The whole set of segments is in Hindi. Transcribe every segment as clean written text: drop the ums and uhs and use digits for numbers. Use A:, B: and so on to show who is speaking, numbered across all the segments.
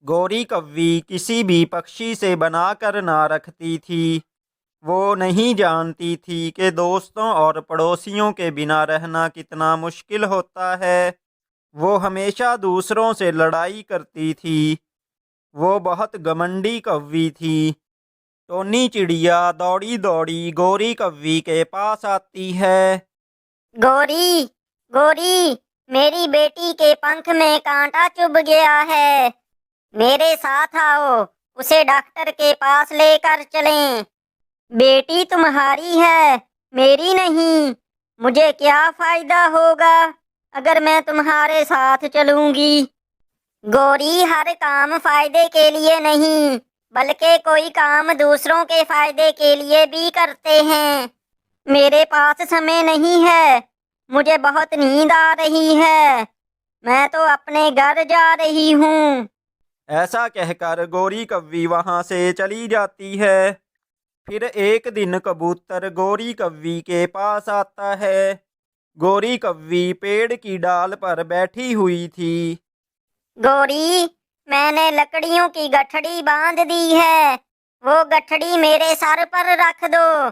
A: गौरी कव्वी किसी भी पक्षी से बनाकर ना रखती थी। वो नहीं जानती थी कि दोस्तों और पड़ोसियों के बिना रहना कितना मुश्किल होता है। वो हमेशा दूसरों से लड़ाई करती थी। वो बहुत घमंडी कव्वी थी। टोनी चिड़िया दौड़ी दौड़ी गौरी कव्वी के पास आती है।
B: गोरी, गोरी, मेरी बेटी के पंख में कांटा चुभ गया है। मेरे साथ आओ, उसे डॉक्टर के पास लेकर चलें। बेटी तुम्हारी है, मेरी नहीं। मुझे क्या फायदा होगा अगर मैं तुम्हारे साथ चलूंगी। गोरी, हर काम फायदे के लिए नहीं, बल्कि कोई काम दूसरों के फायदे के लिए भी करते हैं। मेरे पास समय नहीं है, मुझे बहुत नींद आ रही है। मैं तो अपने घर जा रही हूँ।
A: ऐसा कहकर गौरी कव्वी वहां से चली जाती है। फिर एक दिन कबूतर गौरी कव्वी के पास आता है। गौरी कव्वी पेड़ की डाल पर बैठी हुई थी।
B: गोरी, मैंने लकड़ियों की गठड़ी बांध दी है। वो गठड़ी मेरे सर पर रख दो।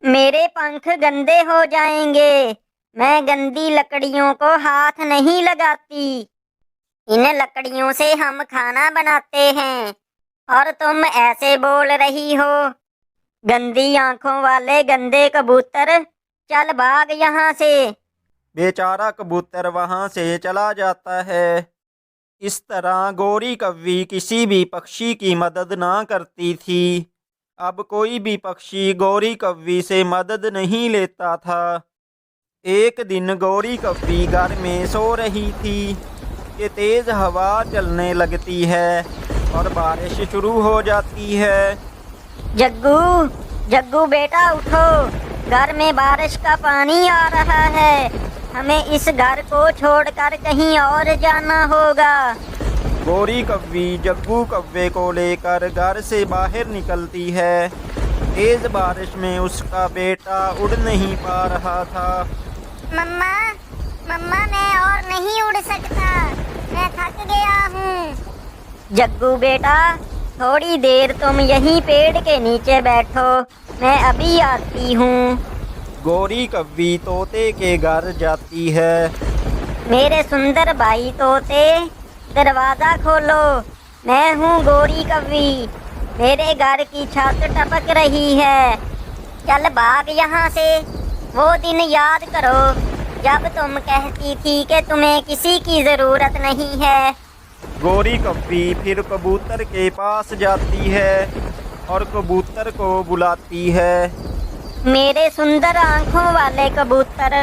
B: मेरे पंख गंदे हो जाएंगे। मैं गंदी लकड़ियों को हाथ नहीं लगाती। इन लकड़ियों से हम खाना बनाते हैं और तुम ऐसे बोल रही हो। गंदी आंखों वाले गंदे कबूतर, चल भाग यहाँ से।
A: बेचारा कबूतर वहां से चला जाता है। इस तरह गौरी कव्वी किसी भी पक्षी की मदद ना करती थी। अब कोई भी पक्षी गौरी कव्वी से मदद नहीं लेता था। एक दिन गौरी कव्वी घर में सो रही थी कि तेज हवा चलने लगती है और बारिश शुरू हो जाती है।
B: जग्गू, जग्गू बेटा उठो, घर में बारिश का पानी आ रहा है। हमें इस घर को छोड़कर कहीं और जाना होगा।
A: गौरी कव्वी जग्गू कव्वे को लेकर घर से बाहर निकलती है। तेज बारिश में उसका बेटा उड़ नहीं पा रहा था।
B: मम्मा, मम्मा, मैं और नहीं उड़ सकता, मैं थक गया हूँ। जग्गू बेटा, थोड़ी देर तुम यहीं पेड़ के नीचे बैठो, मैं अभी आती हूँ।
A: गौरी कव्वी तोते के घर जाती है।
B: मेरे सुंदर भाई तोते, दरवाजा खोलो। मैं हूँ गौरी कव्वी। मेरे घर की छत टपक रही है। चल भाग यहाँ से। वो दिन याद करो जब तुम कहती थी कि तुम्हें किसी की जरूरत नहीं है।
A: गौरी कव्वी फिर कबूतर के पास जाती है और कबूतर को बुलाती है।
B: मेरे सुंदर आंखों वाले कबूतर,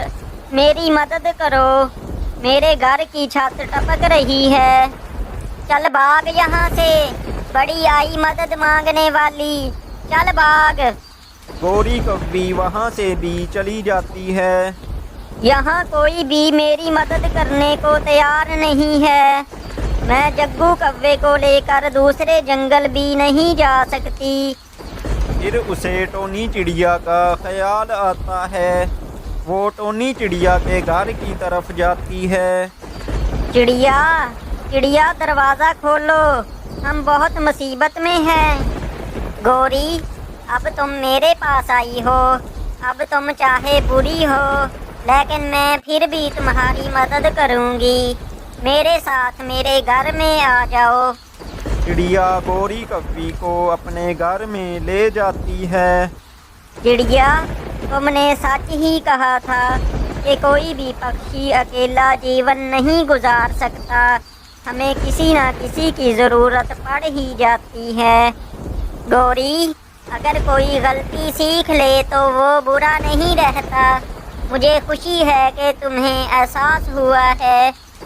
B: मेरी मदद करो। मेरे घर की छत टपक रही है। चल भाग यहाँ से, बड़ी आई मदद मांगने वाली। चल भाग।
A: गौरी कव्वी वहाँ से भी चली जाती है।
B: यहाँ कोई भी मेरी मदद करने को तैयार नहीं है। मैं जग्गू कव्वे को लेकर दूसरे जंगल भी नहीं जा सकती।
A: फिर उसे टोनी चिड़िया का ख्याल आता है। वो टोनी चिड़िया के घर की तरफ जाती है।
B: चिड़िया, चिड़िया, दरवाज़ा खोलो, हम बहुत मुसीबत में हैं। गौरी, अब तुम मेरे पास आई हो। अब तुम चाहे बुरी हो, लेकिन मैं फिर भी तुम्हारी मदद करूँगी। मेरे साथ मेरे घर में आ जाओ।
A: चिड़िया गौरी कव्वी को अपने घर में ले जाती है।
B: चिड़िया, तुमने सच ही कहा था कि कोई भी पक्षी अकेला जीवन नहीं गुजार सकता। हमें किसी न किसी की ज़रूरत पड़ ही जाती है। गौरी, अगर कोई गलती सीख ले तो वो बुरा नहीं रहता। मुझे खुशी है कि तुम्हें एहसास हुआ है